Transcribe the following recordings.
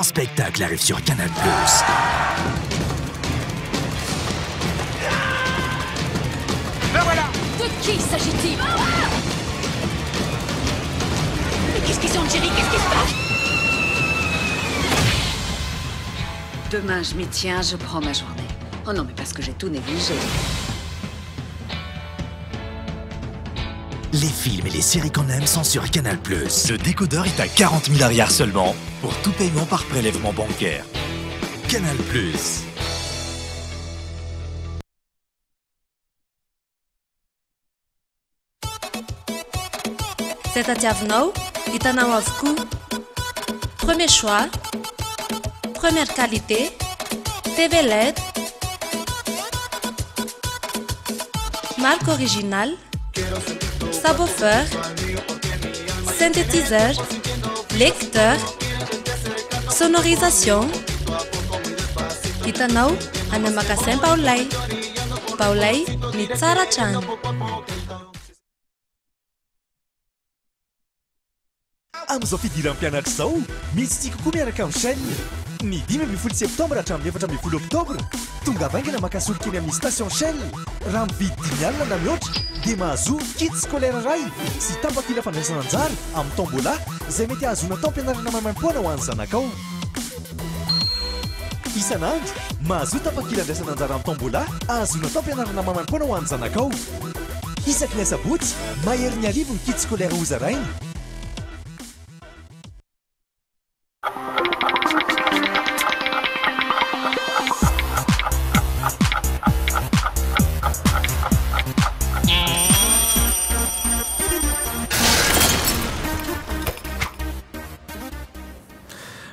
spectacle arrive sur Canal+. Ben voilà. De qui s'agit-il? Mais qu'est-ce qu'ils ont, Jerry? Qu'est-ce qui se passe? Demain, je m'y tiens, je prends ma journée. Oh non, mais parce que j'ai tout négligé. Les films et les séries qu'on aime sont sur Canal+. Le décodeur est à 40 000 arrières seulement pour tout paiement par prélèvement bancaire. Canal+. Tadiavinao, hitanao avokoa. Premier choix, première qualité, TV LED, marque originale, subwoofer, synthétiseur, lecteur, sonorisation. Hitanao any magasin Baolay. Baolay ny tsara hatrany. Amin'izao fidiran'ny mpianatra izao, misy tia kokoa miaraka amin'ny chaîne. Ny 5 septambra hatramin'ny 4 oktobra, tonga vaingana makasolo kely amin'ny station Shell. Raha mividy 10 na mihoatra dia mahazo kit scolaire ray sy tampakila fandraisana anjara amin'ny tombola izay mety ahazona tao am-pianarana maimaimpoana ho an'ny zanakao. Isan'andro, mahazo tampakila andraisana anjara amin'ny tombola ahazona tao am-pianarana maimaimpoana ho an'ny zanakao. Isaky ny asabotsy, mahery ny arivo ny kit scolaire hozarainy.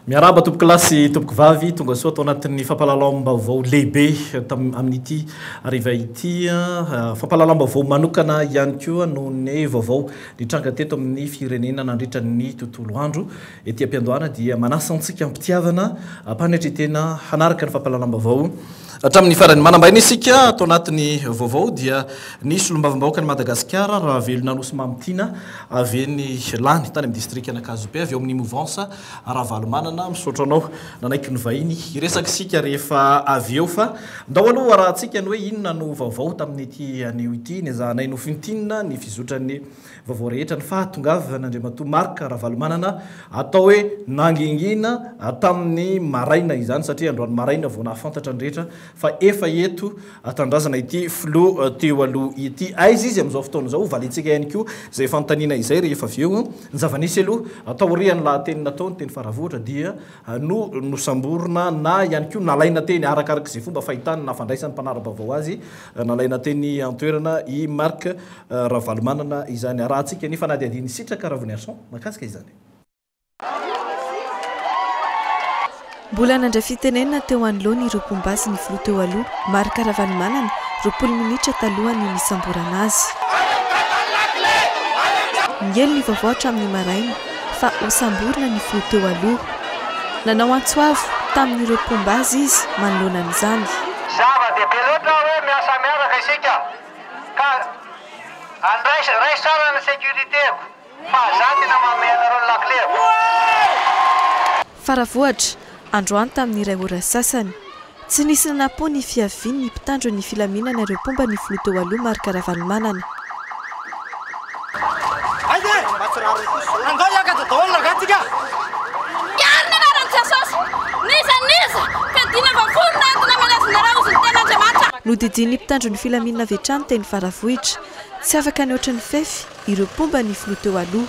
Miaraba tompoko lasy tompoko vavy tonga soa atao anatin'ny fampahalalam-baovao lehibe amin'ity ariva ity fampahalalam-baovao manokana ihany koa noho ny vaovao nitranga teto amin'ny firenena nandritra ny tontolo andro ety am-piandohana dia manasa antsika ampitiavana mpanetretena hanaraka ny fampahalalam-baovao hatramin'ny farany manambaina isika atao anatin'ny vaovao dia nisy olombavambahoaka ny Madagasikara raha velona nosy mamitiana avy eny lany tany amin'ny district anakazobe avy eo amin'ny mouvance Ravalomanana misaotra anao nanaiky ny vahiny iresaka isika rehefa avy eo fa ndao aloha raha antsika ny hoe inona no vaovao tamin'ity anio ity ny zahanay no fintinina ny fizotran'ny vaovao rehetra ny fahatongavy n'Andriamatoa Marc Ravalomanana atao hoe nangingina tamin'ny maraina izany satria androany maraina vao nahafantatra ny rehetra fa efa eto atandrazana ity flo teo aloha ity aiza izy amin'izao fotoana izao valitsika ihany koa izay fanontaniana izay rehefa avy eo ny zava-nisy aloha atao riany lahateny nataony teny faravoatra dia no nosamborona na ihany koa nalaina teny arakaraka izay fomba fahitany na fandraisany mpanara-baovao azy nalaina teny antoerana i Marc Ravalomanana izany raha antsika nefa na dia adiny sitraka Ravoniarson makasika izany. Mbola nandray fitenenana teo anoloany ireo mpombazy ny filoha teo aloha Marc Ravalomanana 20 minitra talohany nisamborana azy. Ngely ny vaovao hatramin'ny maraina fa hosamborina ny filoha teo aloha. Nanao antsoavo tamin'ireo mpombazy izy manoloana an'izany. Zava-dehibe loatra hoe miasa miaraka isika ka andraisy tsara ny sécurité-ko fa za tena mameanareo ny lakleko. Faravoatra androany tamin'ny iray ora sasany tsy nisy nanapo ny fiaviany ny mpitandro ny filaminana ireo mpomba ny filoha teo aloha Marc Ravalomanana. Nodidiny ny mpitandro ny filaminana avy hatrany teny Faravohitra tsy afaka ny ohatran'ny fefy ireo mpomba ny filoha teo aloha.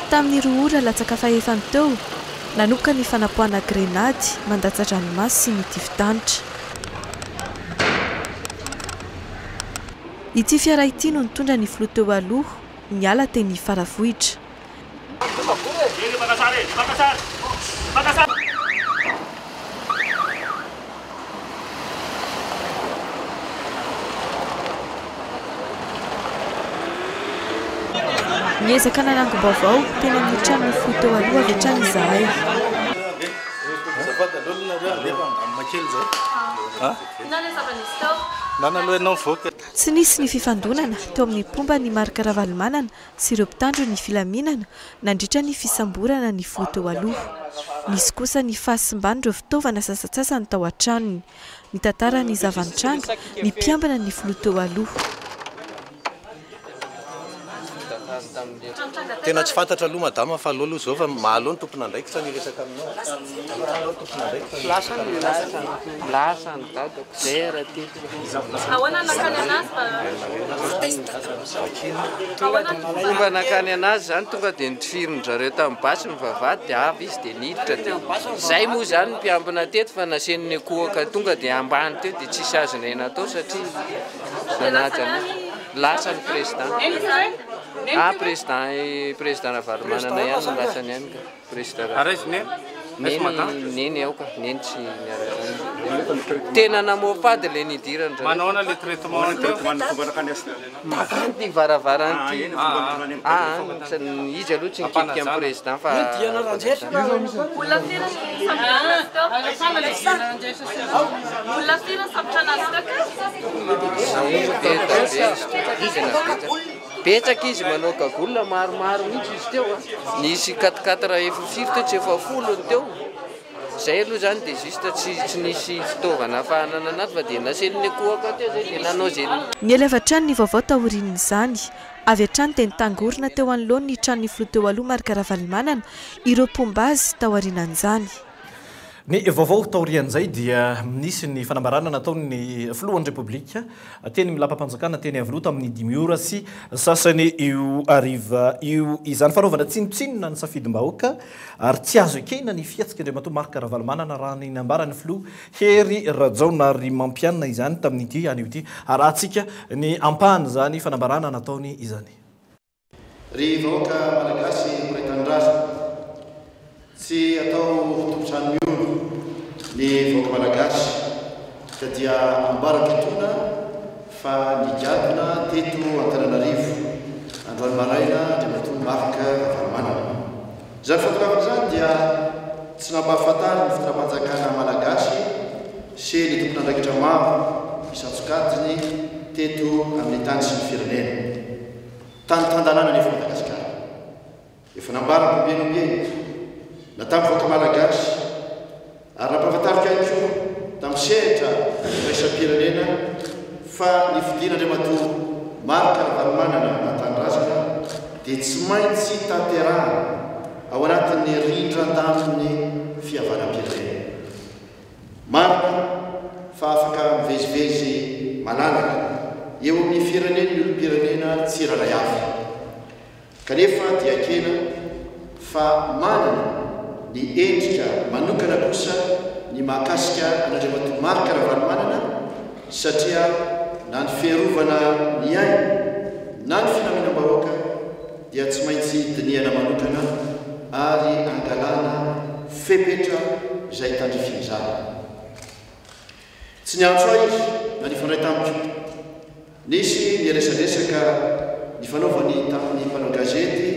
Tamin'ny 2 ora latsaka fahefany teo nanomboka ny fanapoana grenady mandatsatra ranomasy sy mitify-danitra. Ity fiara ity no nitondra ny filoha teo aloha niala teny Faravohitra. Niezaka nanango-baovao tena miditra amin'ny filoha teo aloha avy hatrany izahay. tsy nisy ny fifandonana teo amin'ny pomba ny marika ravalomanana sy ireo mpitandro ny filaminana nandritra ny fisamborana ny folo teo aloha. Nisy kosa ny fahasimban'ireo fitaovana sasatsasany tao an-tranony, ny tantara ny zavanitranga ny mpiambana ny folo teo aloha. Tena tsy fantatra aloha madama fa aloha zao fa mahalo ny tompona ndraiky sa niresaka aminao. Lasany dadako zay raha ty. Ahoana nakany anazy fomba nakany anazy zany tonga dia nifirin-jareo tamin'ny basy ny vavahady dia avy izy dia niditra dia zay moa zany ny mpiambina teto fa nasen'ny akohaka tonga dia ambany teo dia tsisy azo naina atao satria nanaja lasany président. Président ravalomanana ihany no lasany ihany ka président. Neny ao ka neny tsy niara tena namoafady le nidirany manaona le traitement takanty ny varavaranty izy aloha tsy nikitiky amin'ny président fa betsaka izy manao kagolona maromaro mihitsy izy teo nisy 4 teo tsy efa folony teo zay aloha zany dia juste tsy nisy fitaovana ahafahanana anazy fa dia nasen'ny akohaka teo zay dia nanao zay ny eleva trano ny vaovao taorinin'izany avy hatrany dia nitangorona teo anoloany ny tranony folo teo aloha marika ravalomanana ireo pombazy taorinan'izany. Ny vaovao taorian'izay dia nisy ny fanambarana nataony filohan'ny repoblika teny milapam-panjakana teny avy loha tamin'ny 5 ora sy sasany io ariva io izany fanaovana tsinotsinona ny safidim-bahoaka ary tsy azo ekena ny fiatsika andriamatoa marika ravalomanana raha ny nambarany filoha Hery Rajaona ary mampianina izany tamin'ity anio ity arahantsika ny ampahany zany fanambarana nataony izany. Ry vahoaka malagasy miraitandrazana tsy atao tompotrano miolo ny vahoaka malagasy ka dia ambarakitona fa nigadona teto Antananarivo androany maraina andriamatoa marika ravalomanana. Zany fotokafana zany dia tsy nampahafatary ny fitondram-panjakana malagasy sy ny tompon'andraikitra maro isantsokajiny teto amin'ny tany sy ny firenena tany tandanana nefa Madagasikara efa nambarako mbienombeny na tamin'ny vahoaka malagasy ary nampahafantarika ihany koa tamin'ny sehatra iraisam-pirenena fa ny fidin'andriamatoa marika ravalomanana natanindrazana dia tsy maintsy tanterahana ao anatin'ny rindran-danon'ny fihavanam-pirenena. Marina fa afaka mivezivezy malalaka eo amin'ny fireneny ny olom-pirenena tsy raray avy kanefa dia kena fa manana ny endrika manokana kosa ny mahakasika an'andriamatoa marika ravalomanana satria na ny fiarovana ny aina na ny finaminam-bahoaka dia tsy maintsy diniana manokana ary angalana fepetra izay tandrifinizana. Tsy niantso aho izy na nifandray tamiko nisy niresadresaka ny fanaovany tamin'ny mpanao gazety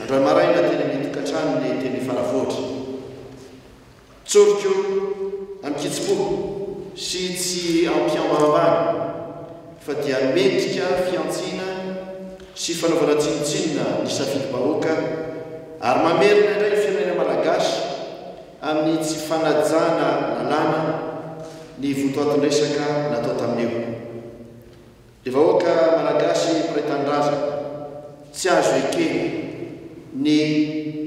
androany maraina teny amin'ny tokantranony teny faravoatra tsoriko amikitsipo sy tsy ampiambambany fa dia mendrika fiantsina sy fanaovana tsinotsinona ny safidim-bahoaka ary mamerina indray ny firenena malagasy amin'ny tsy fanajana lalàna ny votoatin-dresaka natao tamin'io. Ny vahoaka malagasy miraitandrazana tsy azo ekena ny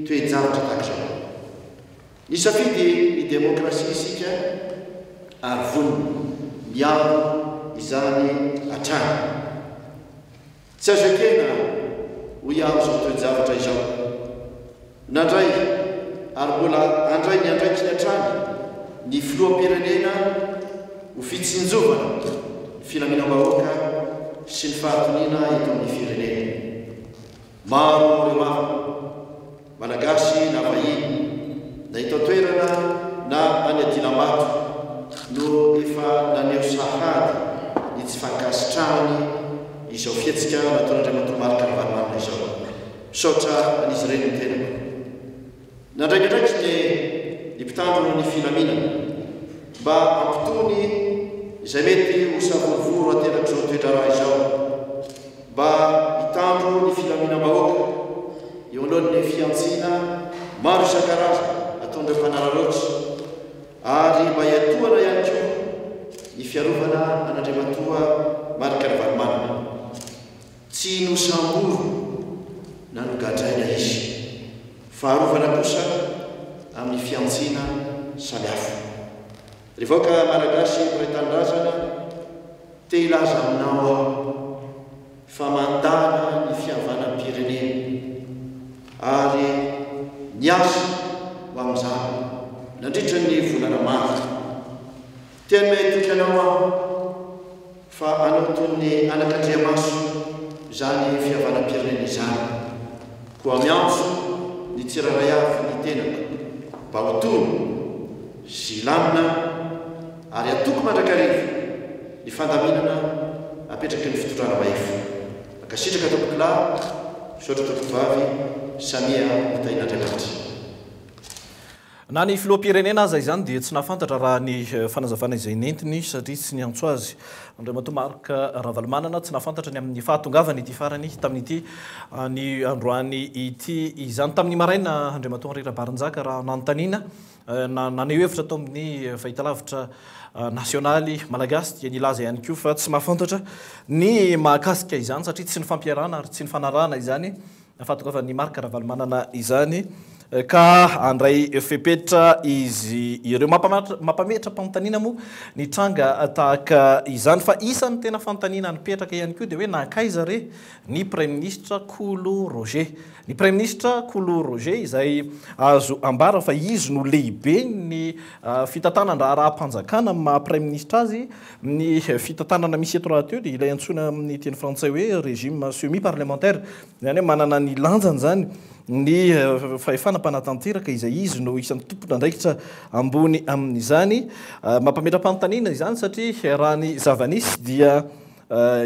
toejavatra tahak'izao. Nisafidy ny demokrasia isika ary vonona miaro izany hatrany. Tsy azo ekena ho iaro izao toejavatra izao. Nandray ary mbola andray ny andraikiny hatrany ny filoham-pirenena ho fitsinjovana filaminam-bahoaka sy ny fahatoniana eto amin'ny firenena. Maro ireo maro malagasy na vahiny na eto toerana na any Adilambato no efa naneo sahady ny tsy fankasitrahany izao fiatsika nataon'andriamatoa marika ravalomanana izao misaotra an'izy ireny ny tena. Nandraikindraiky ny mpitandro ny filaminana mba ampitony izay mety ho savovoro aterak'izao toetra raha izao mba hitandro ny filaminam-bahoaka eo alohany fiantsiana maro isan-karaza ataondreo mpanararotsy ary mba hiatoana ihany koa ny fiarovana an'Andriamatoa Marc Ravalomanana tsy nosamboro na nogadraina izy faharovana kosa amin'ny fiantsiana samihafa rehefa malagasy mpiray-tanindrazana te hilaza aminao aho fa mandana ny fihavanam-pirenena ary niasa ho amin'izany nandritra ny volana maro tena mahetoky anao aho fa anao toy ny anak'Andriamaso izany fihavanam-pirenena izany koa miantso ny tsiraray avy ny tenako mba ho tony sy lamina ary atoko mandrakariva ny fandaminana apetraky ny fitondrana mahefa akasitraka tompokolahy misaotra tompokivavy Samia Mitain'Andriamanitra. Na ny filoha-pirenena aza izany dia tsy nahafantatra raha ny fanazavana izay nentiny satria tsy niantso azy Andriamatoa Marc Ravalomanana tsy nahafantatra ny amin'ny fahatongavany ity farany tamin'ity ny androany ity izany tamin'ny maraina Andriamatoa Henri Rabarinjaka raha nanontaniana naneho hevitra tao amin'ny fahitalavitra nasionaly malagasy dia nilaza ihany koa fa tsy mahafantatra ny mahakasika izany satria tsy ny fampiarana ary tsy ny fanarahana izany fahatongavany Marc Ravalomanana izany ka andray fepetra izy ireo mampametra mpanontaniana moa ny tranga tahaka izany fa isan'ny tena fanontaniana nipetraka ihany koa dia hoe nankaiza re ny Premier ministre Kolo Roger ny Premier ministre Kolo Roger izay azo ambara fa izy no lehibe ny fitantanana raha-mpanjakana maha Premier ministre azy ny fitantanana misy eto raha teo dia ilay antsoina amin'ny teny frantsay hoe régime semi parlementaire izany hoe manana ny lanjany zany ny fahefana mpanatanteraka izay izy no isan'ny tompona andraikitra ambony amin'izany mampametra-panontaniana izany satria raha ny zavanisy dia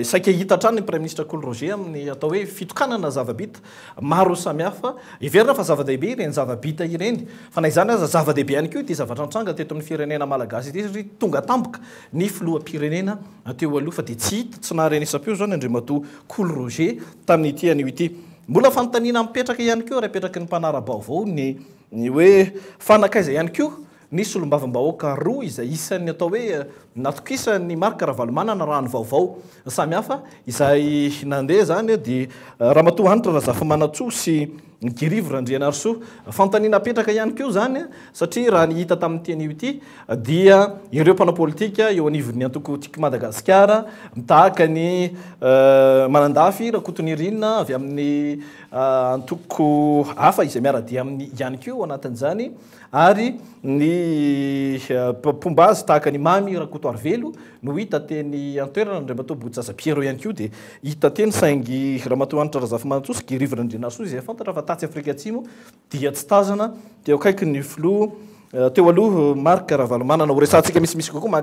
saika hita hatrany ny Premier ministre Kolo Roger amin'ny atao hoe fitokanana zava-bita maro samihafa iverina fa zava-dehibe ireny zava-bita ireny fa na izany aza zava-dehibe ihany koa ity zavatra antranga teto amin'ny firenena malagasy ity satria tonga tampoka ny filoha-pirenena teo aloha fa dia tsy hita tsy naharenesam-peo zany Andriamatoa Kolo Roger tamin'ity anio ity mbola fanontaniana mipetraka ihany koa raha petraky ny mpanara-baovao ny hoe fanakaiza ihany koa nisy olombavambahoaka roa izay isan'ny atao hoe natokisany Marc Ravalomanana raha ny vaovao samihafa izay nandeha zany dia Ramatoa Anitra Razafamantsoa sy Girivo Randrianarso fanontaniana petraka ihany koa zany satria raha ny hita tamin'ny teny ity dia ireo mpanao politika eo anivon'ny antoko tiky Madagasikara mitahaka ny manandafy Rakotonirina avy amin'ny antoko hafa izay miara-dia amin'ny ihany koa ao anatin'izany ary ny pombazy tahaka ny mamy Rakotoarivelo no hita teny antoerana Andriamatoa Botsaza Piero ihany koa dia hita teny saingy Ramatoa Anitra Razafamantsoa sy Girivo Randrianarso izay fantatra fa tatsy Afrika Atsimo dia tsy tazana teo akaiky ny filoha teo aloha Marc Ravalomanana ho resantsika misimisy kokoa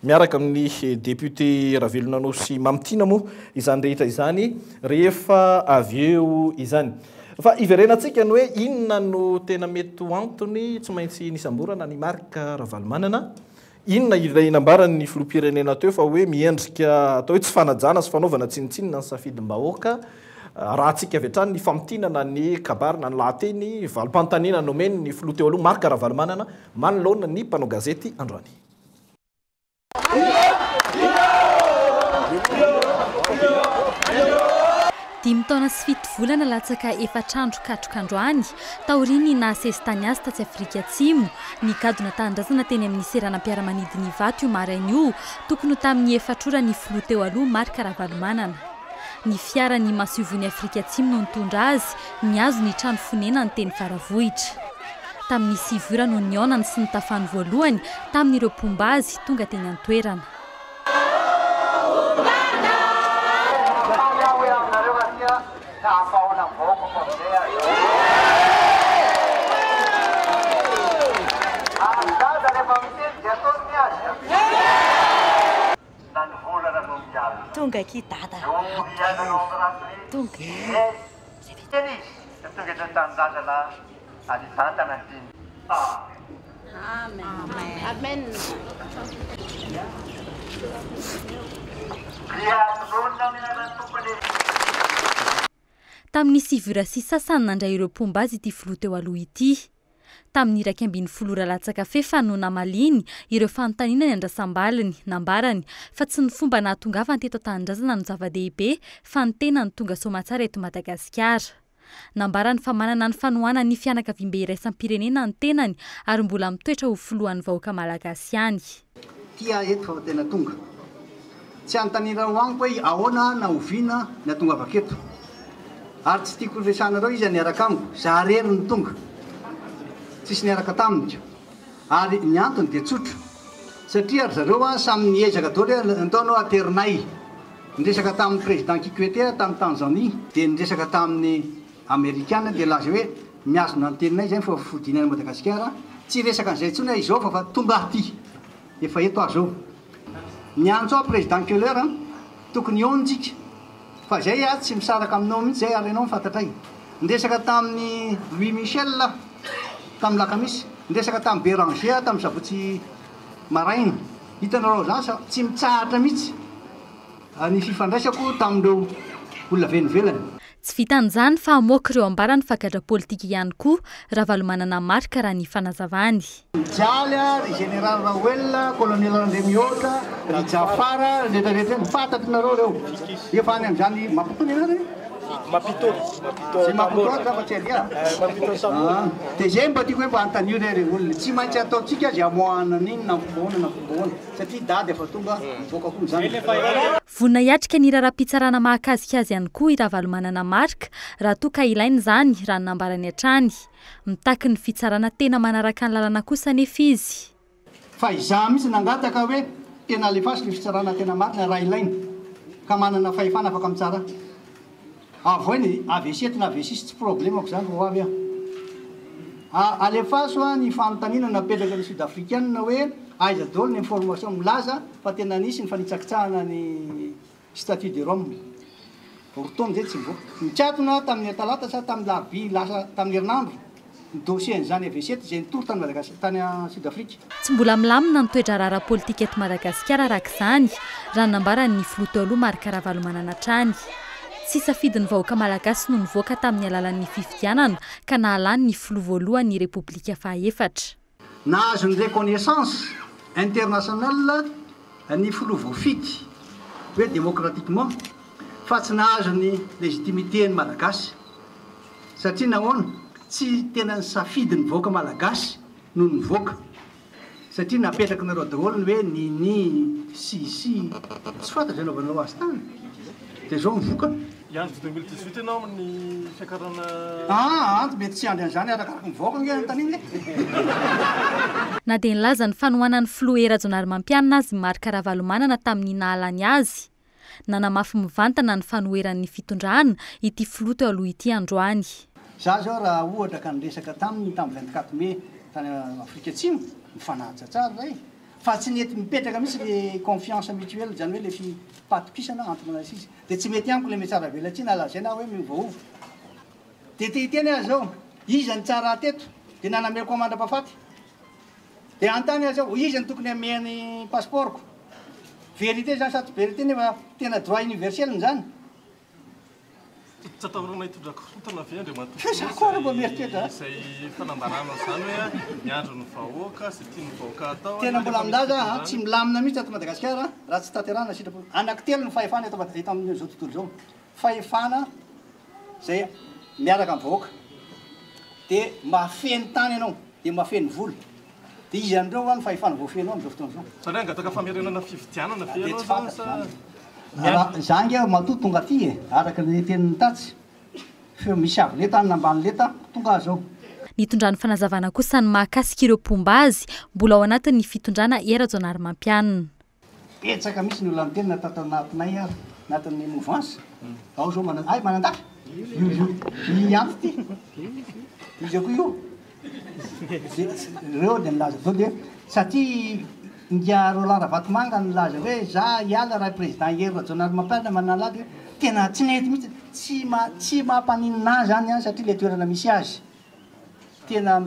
miaraka amin'ny député Ravelonano sy Mamitina moa izany rehetra izany rehefa avy eo izany fa iverenantsika ny hoe inona no tena mety ho antony tsy maintsy nisamborana ny Marc Ravalomanana inona ilay nambarany filoha-pirenena teo fa hoe miendrika atao hoe tsy fanajana sy fanaovana tsinitsinina ny safidim-bahoaka raha tsika avy hatrany ny famtinana ny kabarina ny lahateny valim-panontaniana nomeny ny filoha teo aloha Marc Ravalomanana manoloana ny mpanao gazety androany dimy taona sy fito volana latsaka efatrandro katrokandroany taoriny nasesy tany azy tatsy Afrika Atsimo ny gadona tanindrazana teny amin'ny seranam-piaramanidiny vato io maraina io tokony tamin'ny efatrora ny filoha teo aloha Marc Ravalomanana ny fiarany masiovon'ny Afrika Atsimo no nitondra azy ny azo ny trano fonena ny teny Faravohitra tamin'ny sivora no nionany sy ny tafany voalohany tamin'ireo pombazy tonga teny antoerana Tonga aqui, dada. Tonga. Amen. Amen. tamin'ny sivira sy sasany nandray ireo pomba azy ity filoha teo aloha ity tamin'ny iraky ambin'ny folora latsakafe fa no namaliny ireo fanontaniana ny andrasambaliny nambarany fa tsy ny fomba nahatongavany teto an-tanindrazana no zava-dehibe fa ny tena ny tonga soamantsara eto Madagasikara nambarany fa manana ny fanohana ny fianakaviam-be iraisam-pirenena ny tenany ary mbola mitoetra ho filohan'ny vahoaka malagasy ihany tia eto fa tena tonga tsy antanina hoaniko hoe ahoana na oviana ny atongavaketo ary tsy tiako resanareo izy niaraka amiko za rery ny tonga tsisy niaraka taminy ary ny antony dia tsotra satria ry zareo samy niezaka daholo ataonao aterinay niresaka tamin'ny président Kikwete tamin'ny Tanzanie dia niresaka tamin'ny Amerikana dia laza hoe miazona ny teninay zay fa fodinay Madagasikara tsy resaka an'izay intsony izao fa tonga aty efa eto azo ny antso ao président Keller tokony onjika fa zay tsy misaraka aminao mihitsy zay ary ianao mifantatray niresaka tamin'ny Louis Michel tamin'ny lakamisy niresaka tamin'ny Béranger tamin'ny sabotsy maraina hitanareo zany tsy mitsahatra mihitsy ny fifandraisako tamin'ireo olona venivelany tsy vitan'izany fa amoaka ireo ambarany fagadra politika ihany koa raha valomanana marika raha ny fanazavany mijaly ry général Raoel colonel Andremiota ry Jafara rehetrarehetra mifantatrinareo reo efa any amin'izany mampitony ianareo zay mampitoatra fa tsy alia dia zay mba tiako hoe mba antanio re olona tsy maintsy ataotsika zay amoahana an'iny na fombahoana satria dady efa tonga mivoaka koa zany vonina hiatrika ny raharam-pitsarana mahakazikaazy ihany koa iraha valomanana marika raha toa ka ilainy zany raha ny nambarany hatrany mitaky ny fitsarana tena manaraka ny lalana kosa nefa izy fa izaho mihitsy nangataka hoe tena alefasy ny fitsarana tena marina raha ilainy ka manana fahefana afaka mitsara avo ny AVC na AVC tsy problemako zany ho avy alefaso ny fanontaniana napetraka ny sud-africaine hoe aiza daholo ny information milaza fa tena nisy ny fanitsakitsahana ny statut de Rome vorotony zay tsy mivoaka mitsatona tamin'ny talata sa tamin'ny larbi lasa tamin'ny herinandro ny dossier zany AVC zay nitory tany Madagasikara tany Sud-Afrique tsy mbola milamina nitoedra rahara politika eto Madagasikara araka izany raha nambarany ny filoha teo aloha Marc Ravalomanana hatrany tsy safidin'ny vahoaka malagasy no nivoaka tamin'ny alalan'ny fifidianana ka nahalany ny filoha voalohany Repoblika fahaefatra nahazo ny reconnaissance internationale ny filoha voafity hoe démocratiquement fa tsy nahazo ny légitimité ny malagasy satria nahoana tsy tena ny safidin'ny vahoaka malagasy no nivoaka satria napetraka nareo daholo hoe nini si tsy fantatra anaovanao azy tany dia zao mivoaka Andro 2018 ianao amin'ny fiakarana andro mety tsy andry an'izany arakaraka mivoaka nge taniny na dia nilaza ny fanohanany filoha Erajonary Mampianina azy Marc Ravalomanana tamin'ny nahalany azy nanamafy mivantana ny fanoheran'ny fitondrana ity filoha teo aloha ity androany za zao raha ohatra ka niresaka tamin'ny 24 mai tany Afrika Atsimo mifanaja tsara zay fa tsy nety mipetraka mihitsy le confiance mutuelle zany hoe le fipatopisana antona izy dia tsy mety amiko le mety tsara velatsy nalazaina hoe mivoaova dia titeny azy zao izy ny tsara teto dia nanameko amandra-pahafaty dia antany azy zao izy ny tokony amehany passeportko vérité zany sady vérité nefa tena droit universel zany tsy atahoranay tondraka fotona ve Andriamanitra mba mieritreritra izay fanambarana zany hoe miandro ny vahoaka sy tia ny vahoaka atao tena mbola milaza tsy milamina mihitsy ato Madagasikara raha tsy taterana sitrapo anankitelo ny fahefana eto amin'izao tontolo zao fahefana zay miaraka amin'ny vahoaka dia mahafeny tany ianao dia mahafeny vola dia izy andreo ny fahefana voafenao amin'izao fotoana zao zany angataka famerenana fividianana ve ianao zany zangy matoa tonga aty araka le tenin'ny tatsy feo misy avy leta any nambany leta tonga zao nitondrany fanazavana kosa ny mahakasika ireo pomba azy mbola ao anatin'ny fitondrana Erajonary Mampianina petsaka misy ny olona tena tata anatinay ary anatin'ny mouvance ao zao manandaka ianto ty izy ako io reo dia nilaza zao dia satria ngia Roland Ravatomanga nilaza hoe za hiala raha président Erajonary Mampianina manala dia tena tsy nety mihitsy tsy mampaninina zany any satria le toerana misy azy tena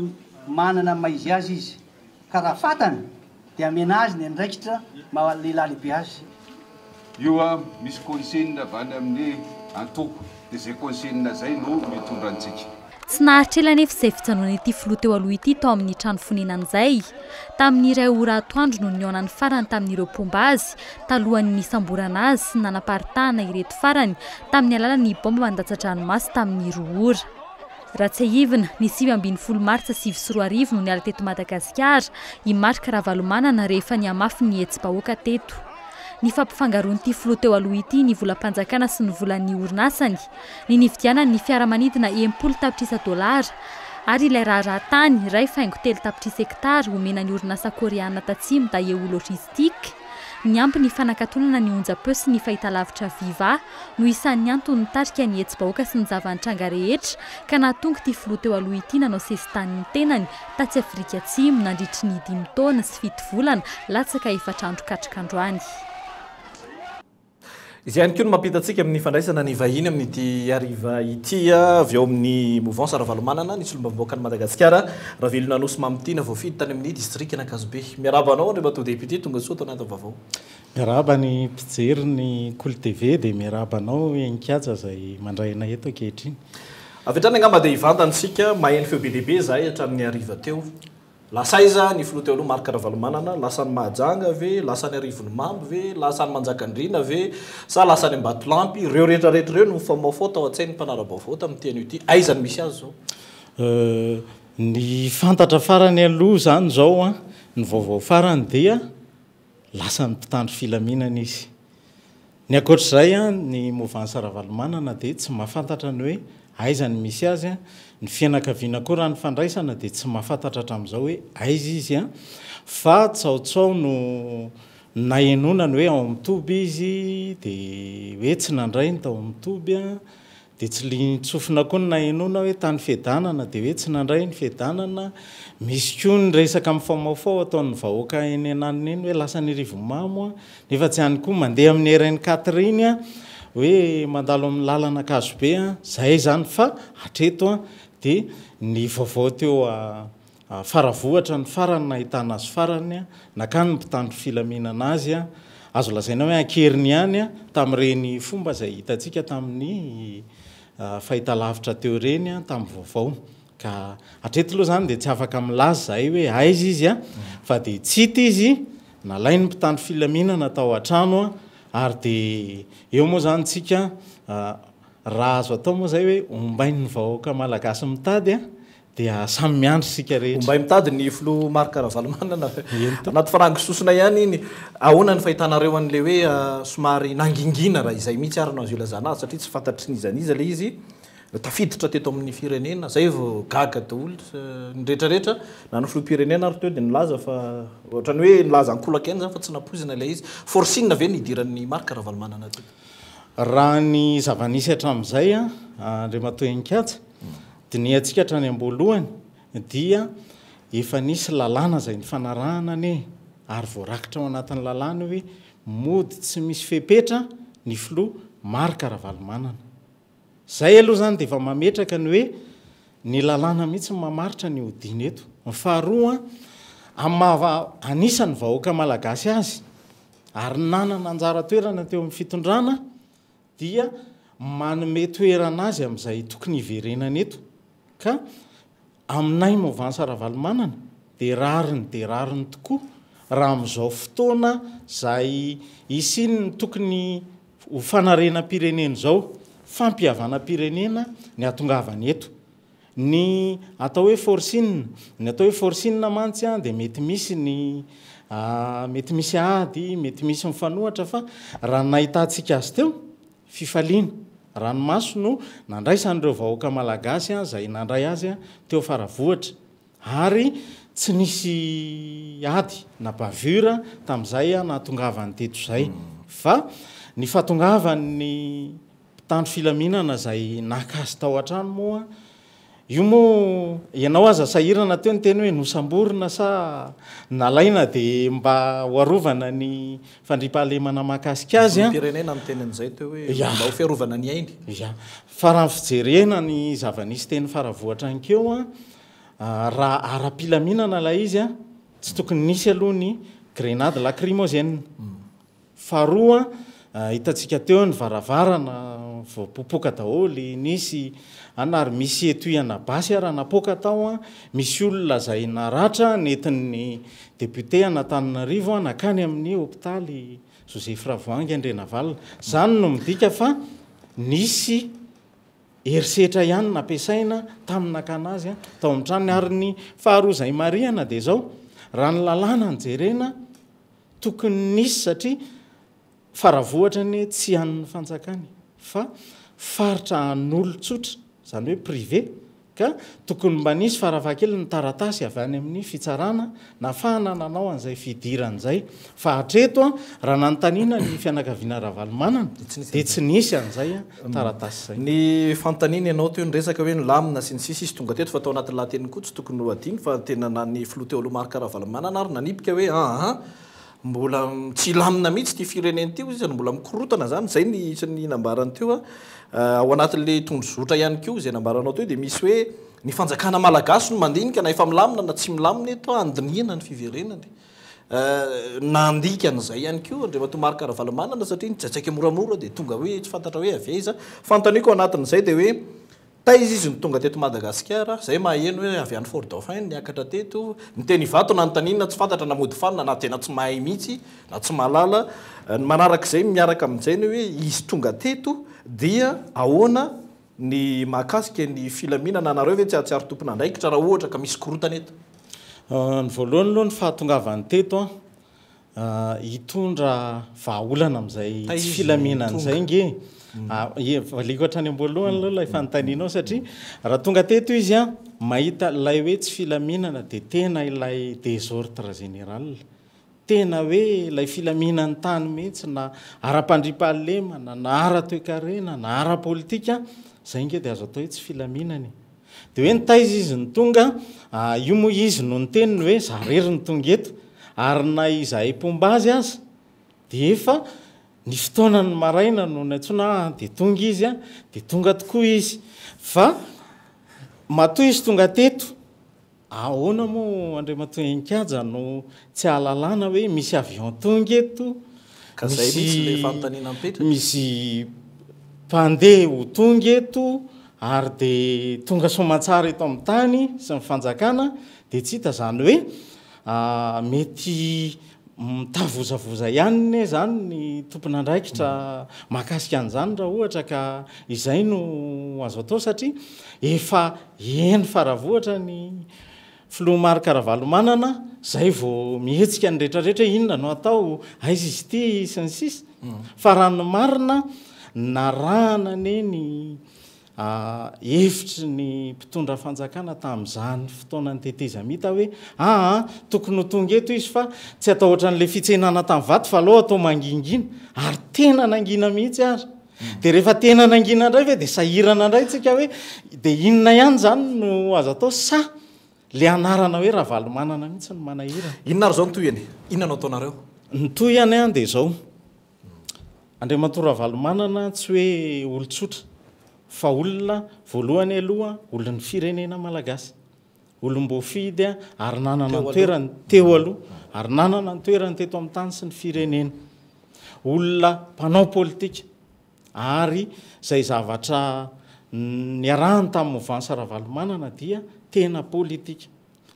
manana maizy azy izy ka raha fatany dia amena azy ny andraikitra mahalehilahy lehibe azy io a misy consigne avany amin'ny antoko dia zay consigne zay no mitondra antsika tsy nahatrela nefa izay fijanoan'ity filoha teo aloha ity tao amin'ny trano fonenan'izay tamin'ny iray ora atoandro no niaonany farany tamin'ireo pomba azy talohan'ny nisamborana azy sy nanaparitahana ireto farany tamin'ny alalan'ny bomba mandatsa-dranomasy tamin'ny 2 ora raha tsy ahivina ny 7 martsa 2024 no niala teto Madagasikara imarika Ravalomanana rehefa niamafy ny hetsi-bahoaka teto ny fampifangaroan'ity filoha teo aloha ity ny volam-panjakana sy ny volan'ny orinasany ny nividianany ny fiaramanidina $70,000 ary ilay raha-tany ray faingo 3 tapitrisa hektara omena ny orinasa koreana tatsimo Daewoo Logistique ny ampy ny fanakatonana ny onjam-peo sy ny fahitalavitra viva no isan'ny antony nitarika ny hetsi-bahoaka sy ny zava-nitranga rehetra ka nahatonga ity filoha teo aloha ity nanao sesitany ny tenany tatsy Afrika Atsimo nandritry ny 5 taona sy 7 volana latsaka 4 andro katrik'androany. Izy ihany koa no mampitatsika amin'ny fandraisana ny vahiny amin'ity hariva ity avy eo amin'ny mouvance Ravalomanana ny solombavamboaka ny Madagasikara Ravelona Nosy Mamotina voafidy tany amin'ny district Nakazobe. Miaraba anao Andriamatoa député tonga soa tao anaty vaovao. Miaraba ny mpijery ny Cool TV dia miaraba anao Enkiaja izay mandraina eto ankehitriny. Avy hatrany angamba dia hivantansika maheno feo be lehibe zahay hatramin'ny hariva teo. Lasaiza ny filoha teo aloha Marc Ravalomanana, lasany Mahajanga ve, lasany Arivony Mambo ve, lasany Manjakandriana ve, sa lasany Ambatolampy, reo rehetrarehetra reo no famafao tao an-tsain'ny mpanara-baovao tamin'ity anio ity. Aizany misy azy zao? Ny fantatra farany aloha zany zao ny vaovao farany dia lasany mpitandro filaminana izy. Ny ankoatr'izay ny mouvance Ravalomanana dia tsy mahafantatra ny hoe aizany misy azy ny fianakaviana koa raha ny fandraisana dia tsy mahafantatra hatramin'izao hoe aiza izy fa tsaotsao no nahenonany hoe ao amin'ny toby izy dia hoe tsy nandray ny tao amin'ny toby dia tsy nitsofina koa ny nahenona hoe tany fiadanana dia hoe tsy nandray ny fiadanana misy koa ny resaka amin'ny famafao ataon'ny vahoaka eny ananiny eny hoe lasa ny Rivomamo nefa tsy hany koa mandeha amin'ny RN4 iny hoe mandalo amin'ny lalana Kazobe zay zany fa hatreto dia ny vaovao teo faravohatra ny farany nahitana azy farany nakany ny mpitandro filaminana azy azo lazaina hoe ankeriny ihany tamin'ireny fomba izay hitantsika tamin'ny fahitalavitra teo ireny tamin'ny vaovao ka hatreto aloha zany dia tsy afaka milaza zay hoe aiza izy fa dia tsy hita izy nalainy mpitandro filaminana tao an-trano ary dia eo moa zany tsika raha azo atao moa zay hoe ombainy ny vahoaka malagasy mitady dia samy miandry sika rehetra. Ombay mitady ny filoha Marc Ravalomanana anaty farango sosona ihany iny ahoana ny fahitanareo an'le hoe somary nangingina raha izay mihitsy ary no azo ilazana azy satria tsy fantatry ny izaniza le izy tafiditra teto amin'ny firenena zay vao gaga daholo ny rehetrarehetra na ny filoham-pirenena ary teo dia nilaza fa ohatrany hoe nilaza ankolaka ihany zany fa tsy nampozina le izy forcine ve nidiran'ny Marc Ravalomanana teto. Raha ny zavanisy hatramin'izay Andriamatoa Enkiaja dia ny antsika hatrany am-boalohany dia efa nisy lalàna izay ny fanarahana ane ary voarakitra ao anatin'ny lalàna hoe mody tsy misy fepetra ny filoha Marc Ravalomanana. Zay aloha zany dia efa mametraka ny hoe ny lalàna mihitsy mamaritra ny hodiny eto. Faharoa anisan'ny vahoaka malagasy azy ary nanana anjara toerana teo amin'ny fitondrana dia manome toerana azy amin'izay tokony hiverenana eto ka aminay mouvance Ravalomanana dia rariny tokoa raha amin'izao fotoana izay isiny ny tokony ho fanarenam-pirenena izao fampihavana-pirenena ny atongavany eto ny atao hoe forcine mantsy dia mety misy ady mety misy mifanohatra fa raha nahitantsika azy teo fifaliana ranomaso no nandraisan'ireo vahoaka malagasy izay nandray azy teo faravohatra ary tsy nisy ady na bavura tamin'izay nahatongavany teto izay fa ny fahatongavany mpitandro filaminana izay naka azy tao an-trano moa io moa ianao aza sahirana teo ny teny hoe nosamborina sa nalaina dia mba hoarovana ny fandriampahalemana mahakasika azy pirenena amin'ny tenin'izay teo hoe mba ho fiarovana ny ainy fa raha ny fijerena ny zavanisy teny faravohatra ankeo raha ara-pilaminana la izy tsy tokony nisy aloha ny grenade lacrymogène faharoa hitatsika teo ny varavarana voapopoka daholy nisy ary misy etoyana basy ara napoka tao misy olona zay naratra netin'ny député Antananarivo nakany amin'ny hôpitaly Joseph Ravoahangy Andrenavalina zany no midika fa nisy herisetra ihany nampiasaina tamin'ny azy tao amin'ny tranony ary ny faharoa zay mariana dia zao raha ny lalàna ny jerena tokony nisy satria faravohatra ny tsy han'ny fanjakany fa faritra an'olon-tsotra zany hoe privé ka tokony mba nisy faravakely ny taratasy avy any amin'ny fitsarana nafahana nanao an'izay fidiran'izay fa hatreto raha nanontaniana ny fianakaviana Ravalomanana dia tsy nisy an'izay taratasy zay. Ny fanontaniana ianao teo ny resaka hoe ny lamina sy ny sisy isy tonga teto fa tao anatin'ny lahateny koa tsy tokony ho adiny fa tena nany filoha teo aloha Marc Ravalomanana ary nanipika hoe mbola tsy lamina mihitsy ty fireneny teo izy mbola mikorotana zany zay ny isan'ny nambarany teo ao anatin'le tondrozotra ihany koa izay nambaranao teo dia misy hoe ny fanjakana malagasy no mandinika na efa milamina na tsy milamina eto andiniana ny fiverenany nandikan'izay ihany koa Andriamatoa Marc Ravalomanana satria nitsaitsaika moramora dia tonga hoe tsy fantatra hoe avy aiza fanontaniako anatin'izay dia hoe taiza izy ny tonga teto Madagasikara zay maheno hoe avy any Fort Dauphin niakatra teto niteny vato nanontaniana tsy fantatra namody fanina na tena tsy mahay mihitsy na tsy mahalala ny manarak'izay miaraka amin'izay hoe izy tonga teto dia ahoana ny mahakasika ny filaminana anareo ve tsy ary tompona andraikitra raha ohatra ka misy korotana eto. Ny voalohany aloha ny fahatongavany teto hitondra vahaolana amin'izay tsy filaminan'izay nge valiko hatrany am-boalohany aloha ilay fanontanianao satria raha tonga teto izy mahita ilay hoe tsy filaminana dia tena ilay désordre général tena hoe ilay filaminan'ny tany mihitsy na ara-pandriam-pahalemana na ara-toekarena na ara-politika zay nge dia azo atao hoe tsy filaminany dia hoe nitaiza izy ny tonga io moa izy no ny teniny hoe zarery ny tonga eto ary na izahay pomba azy aza dia efa ny fotoanany maraina no natsona dia tonga izy dia tonga tokoa izy fa matoa izy tonga teto ahoana moa Andriamatoa Heninkaja no tsy ahalalana hoe misy avion tonga eto ka zay mihitsy le fanontaniana mipetraka misy mpandeha ho tonga eto ary dia tonga soamantsara eto amin'ny tany sy ny fanjakana dia tsy hita zany hoe mety mitavozavoza ihany zany ny tompon'andraikitra mahakasika an'izany raha ohatra ka izay no azo atao satria efa eny faravohatra ny filoha Marc Ravalomanana zay vao mihetsika ny rehetrarehetra inona no atao aiza izy ity sy ny sisy fa raha ny marina narahana ny hevitry ny mpitondra fanjakana tamin'izany fotoanany teteza mita hoe tokony ho tonga eto izy fa tsy atao ohatran'le fitsenana tamin'ny vato fa aloha atao mangingina ary tena nangina mihitsy ary dia rehefa tena nangina indray ve dia sahirana indray tsika hoe dia inona ihany zany no azo atao sa le anarana hoe Ravalomanana mihitsy no manahirana. Inona ary zao nytoyany inona no ataonareo ny toyany dia zao Andriamatoa Ravalomanana tsy hoe olon-tsotra fa olona voalohany aloha olon'ny firenena malagasy olom-boafidy ary nanana ny toerany teo aloha ary nanana ny toerany teto amin'ny tany sy ny firenena olona mpanao politika ary zay zavatra niarahany tamin'ny mouvance Ravalomanana dia tena politika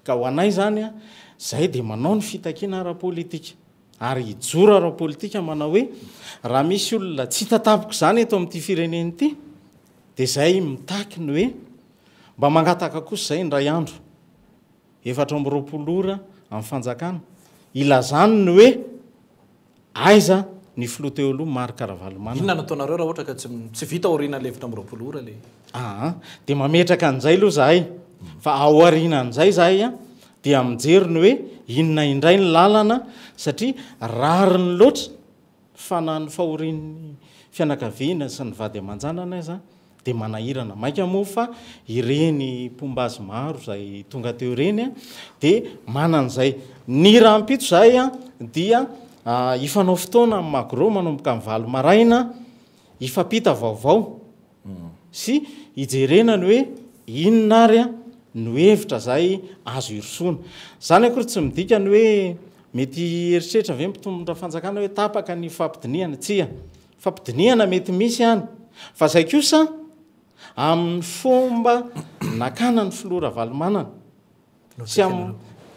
ka ho anay zany zay dia manao ny fitakiana ara-politika ary hijoro ara-politika manao hoe raha misy olona tsy tatapoko zany eto amin'ity fireneny ity dia zay mitaky ny hoe mba mangataka kosa zay ndray andro 720 ora amin'ny fanjakana ilazany ny hoe aiza ny filoha teo aloha Marc Ravalomanana. Inona nataonareo raha ohatra ka tsy vita aoriana le 720 ora le dia mametraka an'izay aloha zahay fa ao aorianan'izay zahay dia mijery ny hoe inona indray ny lalana satria rariny loatra fa na ny fahorian'ny fianakaviana sy ny vady aman-janana izy dia manahirana maika moa fa ireny pombazy maro zay tonga teo reny dia manan'izay ny raha mpito zahay dia ifanao fotoana amin'ny magro manomboka amin'ny valo maraina ifampita vaovao sy hijerena ny hoe inona ary no hevitra zay azo irosoana zany akory tsy midika ny hoe mety eritreritra ve mpitomondra fanjakana hoe tapaka ny fampidiniana tsia fampidiniana mety misy any fa zay kosa amin'ny fomba nakana ny filora valomanana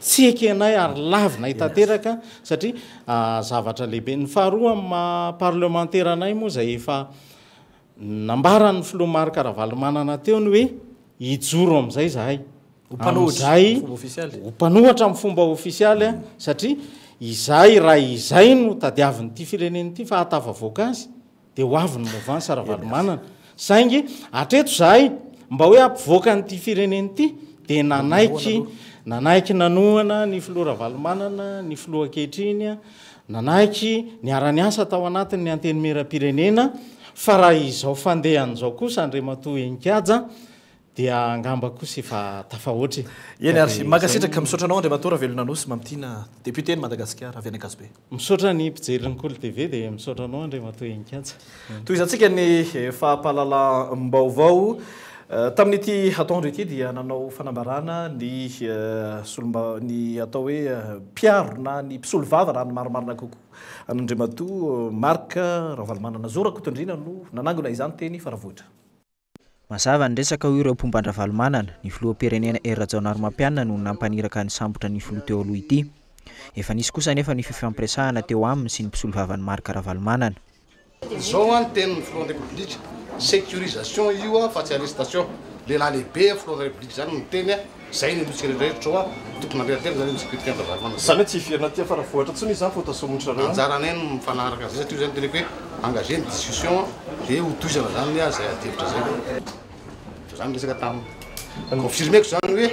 tsy ekenay ary lavina hitateraka satria zavatra lehibe ny faharoa amin'ny parlementaire anay moa zay efa nambarany filoha marika ravalomanana teo ny hoe hijoro amin'izay zahay am'izay hompanohatra amin'ny fomba ofisialy satria izay raha izay no tadiavin'ity firenen'ity fa hatafavoaka azy dia ho avy ny mouvance ravalomanana saingy atreto zahay mba hoe ampivoaka n'ity firenen'ity dia nanaiky nanohana ny filoha ravalomanana ny filoha ankehitriny nanaiky ny ara-ny asa tao anatin'ny antenimera-pirenena fa raha izao fandehan'izao kosa Andriamatoa Enkadja dia angamba kosa efa tafahoatra eny ary makasitraka misaotra anao Andriamatoa Ravelonanosy Mamtina député ny Madagasikara avy any Akazobe misaotra ny mpijery ny Kolo TV dia misaotra anao Andriamatoa Enkadja toy izantsika ny fahampahalalam-baovao tamin'ity ataondro ity dia nanao fanambarana ny atao hoe mpiaro na ny mpisolo vava raha ny maromarina kokoa an'Andriamatoa Marika Ravalomanana Zora Kotondrina no nanangona izany teny faravohitra mazava ny resaka ho ireo mpomban-dra valomanana ny filoham-pirenena Rajaonarimampianina no nampaniraka ny sambotra ny filoha teo aloha ity efa nisy kosa nefa ny fifampiresahana teo aminy sy ny mpisolo vavan'ny Marika Ravalomanana zao any tenin'ny filohan'ny république sécurisation io fa tsy arrestation lehilahy lehibe filohan'ny république zany miteny zay ny lotsika rehetrarehetra zao tokony andrehatena zany ny sécurité Ravalomanana zany tsy firana ty faravohatra tsony izany fa tasomonitra reo anjaranay no mifanaraka azy satria zany teneko hoe engagé ny discussion dia hotoizana zany zay adevitra zay zany resaka taminy confirmeko zany hoe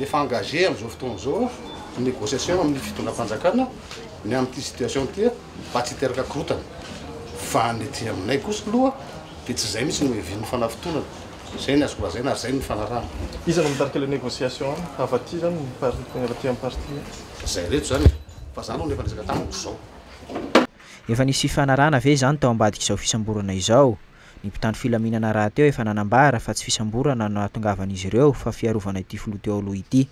efa engagé amin'izao fotoana zao négociation amin'ny fitondram-panjakana ny amin'ity situation ty mba tsy hiteraka korotana fa ny ety aminay kosa aloha dia tsy zay mihitsy no hevin'ny fanafotonana zay ny azoko lazaina ary zay ny fanarahana iza no mitarika le négociation avaty zany ty amin'ny parti zay reto zany fa zany no nefa resaka tamiko zao efa nisy fifanarahana ve zany tao ambadika izao fisamborana izao ny mpitandro filaminana raha teo efa nanambara fa tsy fisamborana no ahatongavan'izy ireo fa fiarovana ity filoha teo aloha ity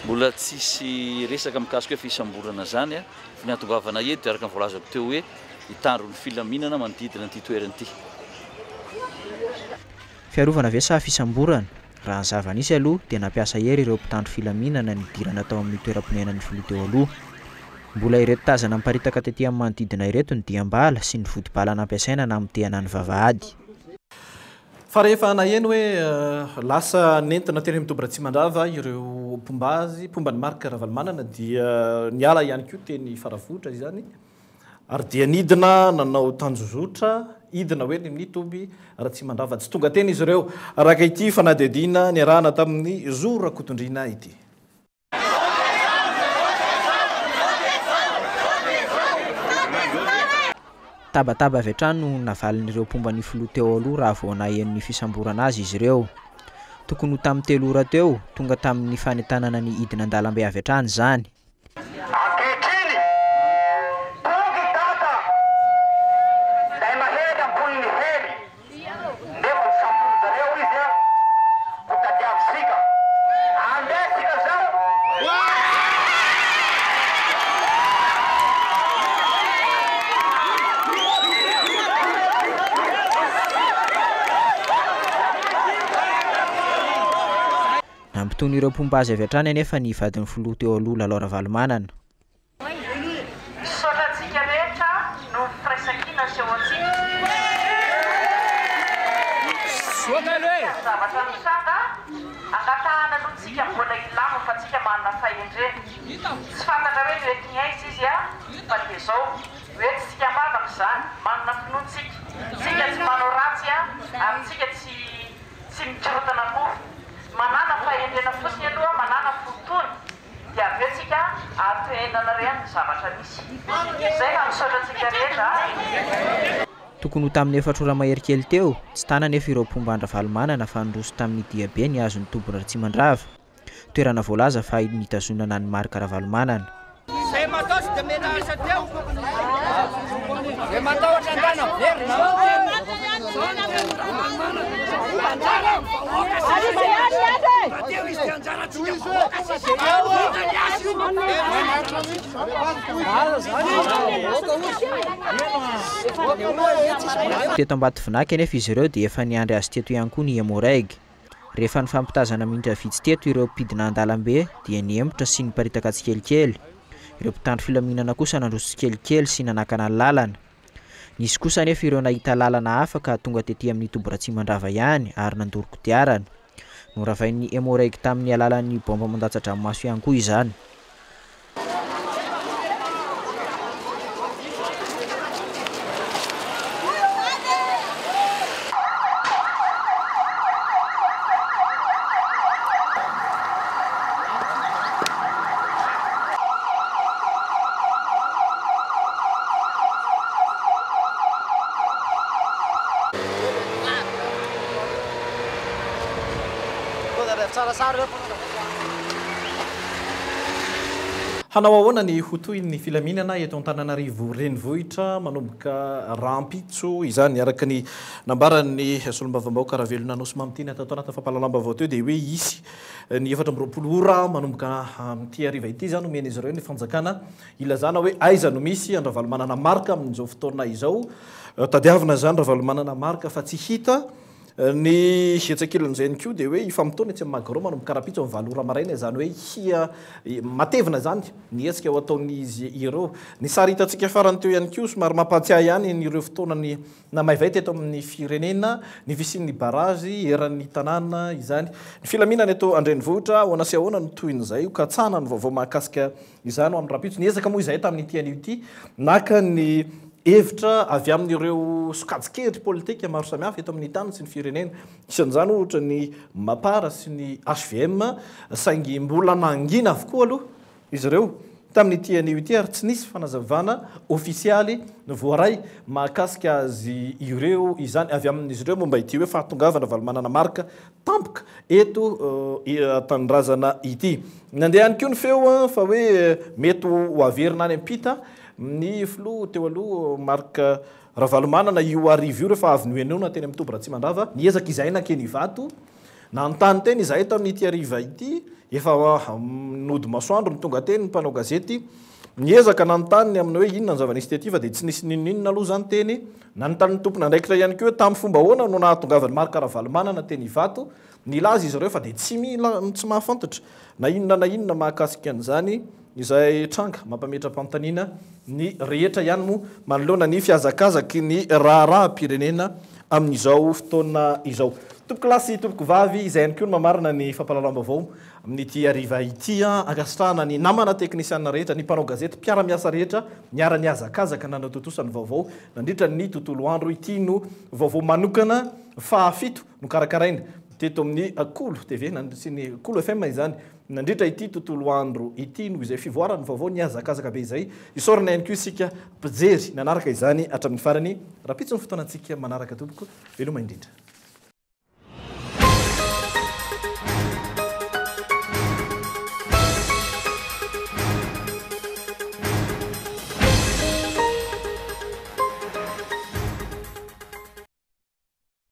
mbola tsisy resaka mikasika hoe fisamborana zany a fa ny ahatongavana eto dia araka ny voalazako teo hoe hitandro ny filaminana manodidina an'ity toerana ity fiarovana ve sa fisamborana raha ny zava-nisy aloha dia nampiasa hery ireo mpitandro filaminana ny dirana tao amin'ny toeram-ponenan'ny filoha teo aloha mbola ireto tazana miparitaka tetỳ amin'ny manodidina ireto ny diam-bala sy ny vodi-bala nampiasaina na mitehana ny vavahady fa rehefa naheny hoe lasa nentina teny mitobra tsy mandrava ireo pombany Marika Ravalomanana dia niala ihany koa teny faravohitra izany ary dia nidina nanao tanjozotra idina hoe ny mitoby raha tsy mandrava tsy tonga teny izy ireo araka ity fanadihadiana ny arahana tamin'ny Zora Kotondrina ity tabataba avy hatrany no navalin'ireo pomban'ny filoha teo aloha raha vao nahen'ny fisamborana azy izy ireo tokony ho tamin'ny telo ora teo tonga tamin'ny fanentanana ny idina an-dalambe avy hatrany zany nampitony ireo pomba azy avy hatrany anefa ny vadin'ny filoha teo aloha Lalao Ravalomanana saotratsika rehetra no firaisankina sy eo antsika zavatra misanga angatahana alohatsika mbola ilamo fa tsika manana fahendreny tsy fantatra hoe mety aiza izy fa dia zao hoe tsika mavaka izany manana finoantsika tsika tsy manao ratsy ary tsika tsy mikirotana koa manana fahendrena fosiny aloha manana fotony dia avetsika atoenana reny zavatra misy zay fa misaotratsika rehetra tokony ho tamin'ny efatrora mahery kely teo tsy tana nefa ireo pombandra Valomanana fa noroso tamin'ny diabe ny azony tombona tsy mandrava toerana voalaza fa nitazonana ny Marika Ravalomanana zay matao sy dia mena asa teo zay matahotra andana verina teto ambaty vinaka nefa izy ireo dia efa niandry azy teto ihany koa ny Hemorrhague. Rehefa nifampitazana mindra vitsy teto ireo mpidina an-dalambe dia niembotra sy niparitaka tsikelikely. Ireo mpitandro filaminana kosa nandroso tsikelikely sy nanakana ny lalana. Nisy kosa nefa ireo nahita lalana hafa ka tonga tetỳ amin'ny Toboratsy mandrava ihany ary nandoro kodiarana. Noravain'ny Hemorrhague tamin'ny alalan'ny bomba mandatsa-dranomaso ihany koa izany. Hanao ahoana ny hotohin'ny filaminana eto Antananarivo renivohitra manomboka rampitso izany araka ny nambaran'ny solombavam-bahoaka Ravelona Nosimamitiny atao anaty fampalalamba avao teo dia hoe isy ny 420 ora manomboka amin'ity hariva ity izany omena izy ireo ny fanjakana ilazana hoe aiza no misy Andravalo manana marika amin'izao fotoana izao tadiavina zany Andravalo manana marika fa tsy hita ny hetsakelan'izay koa dia hoe ifampitony tsy magaro manomboka rapitso amin'ny 7 ora maraina zany hoe hia matevina zany ny hetsika ao ataon'izy ireo ny sary hitantsika farany teo ihany koa somary mampatsiahy ihany nireo fotoanany namaivay teto amin'ny firenena ny fisian'ny barazy eran'ny tanàna izany ny filaminana eto Andrenivohitra ahoana sy ahoana ny toin'izay katsana ny vaovao mahakasika izany amin'ny rapitso ny ezaka moa izay tamin'ity anio ity naka ny hevitra avy amin'ireo sokajikevitry politika maro samihafa eto amin'ny tany sy ny firenena isan'izany ohatra ny Mapara sy ny HVM saingy mbola nangina avokoa aloha izy ireo tamin'ity anio ity ary tsy nisy fanazavana ofisialy voaray mahakasika azy ireo izany avy amin'izy ireo momba ity hoe fahatongavana Andravalo manana marika tampoka eto tanindrazana ity nandeha ihany koa ny feo fa hoe mety ho averina any ampita ny filoha teo aloha marika Ravalo manana io arivo io rehefa avy noenona teny amin'ny Toboratsy mandrava niezaka izay nakeny vato nanontany teny izahay tamin'ity hariva ity efa nody masoandro ny tonga teny ny mpanao gazety niezaka nanontany amin'ny hoe inona ny zava-nisy tety fa dia tsy nisy ninona aloha zany teny nanontany ny tompona andraikitra ihany koa hoe tamin'ny fomba ahoana no nahatongavany marika Ravalo manana teny vato nilaza izy ireo fa dia tsy mahafantatra na inona mahakasika an'izany izay tranga mampametra-panontaniana ny rehetra ihany moa manoloana ny fiazakazaky ny raharaham-pirenena amin'izao fotoana izao. Tompoko lasy tompoko vavy izay ihany koa ny mamarina ny fampalalam-baovao amin'ity hariva ity ankasitrahana ny namana teknisianina rehetra ny mpanao gazety mpiara-miasa rehetra niara-ny azakazaka nanao totosan'ny vaovao nandritra ny tontolo andro ity no vaovao manokana fahafito no karakaraina teto amin'ny Kolo TV sy ny Kolo FM izany nandritra ity tontolo andro ity no izay fivoarany vaovao ny azakazaka be izay isorana ihany koa isika mpijery nanaraka izany hatramin'ny farany rapitso ny fotoanantsika manaraka tompoko veloma indrindra.